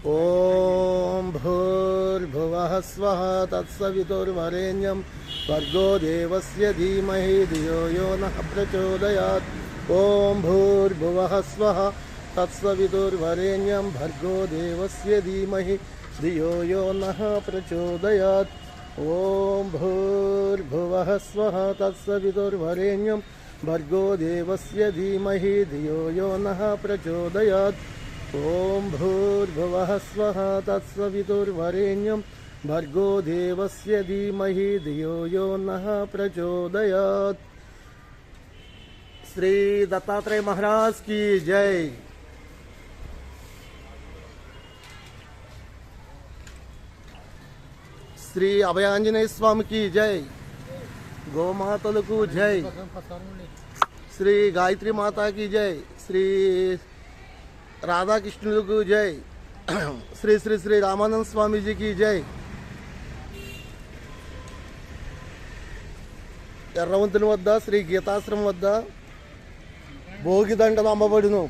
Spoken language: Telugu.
ఓం భూర్భువః స్వః తత్సవితుర్వరేణ్యం భర్గో దేవస్య ధీమహి ధియో యో నః ప్రచోదయాత్. ఓం భూర్భువః స్వః తత్సవితుర్వరేణ్యం భర్గో దేవస్య ధీమహి ధియో యో నః ప్రచోదయాత్. ఓం భూర్భువః స్వః తత్సవితుర్వరేణ్యం భర్గో దేవస్య ధీమహి ధియో యో నః ప్రచోదయాత్. ఓం భూర్భువః స్వః తత్సవితుర్వరేణ్యం భర్గో దేవస్య ధీమహి ధియో యో నః ప్రచోదయాత్. శ్రీ దత్తాత్రేయ మహారాజ్ की जय. శ్రీ అభయాంజనేయ స్వామికి జై. గోమాతలకు జై. శ్రీ గాయత్రి మాతాకి జై. శ్రీ రాధాకృష్ణులకు జై. శ్రీ శ్రీ శ్రీ రామానంద స్వామీజీకి జై. ఎర్రవంతుని వద్ద శ్రీ గీతాశ్రమం వద్ద భోగిదండలు అమ్మబడును.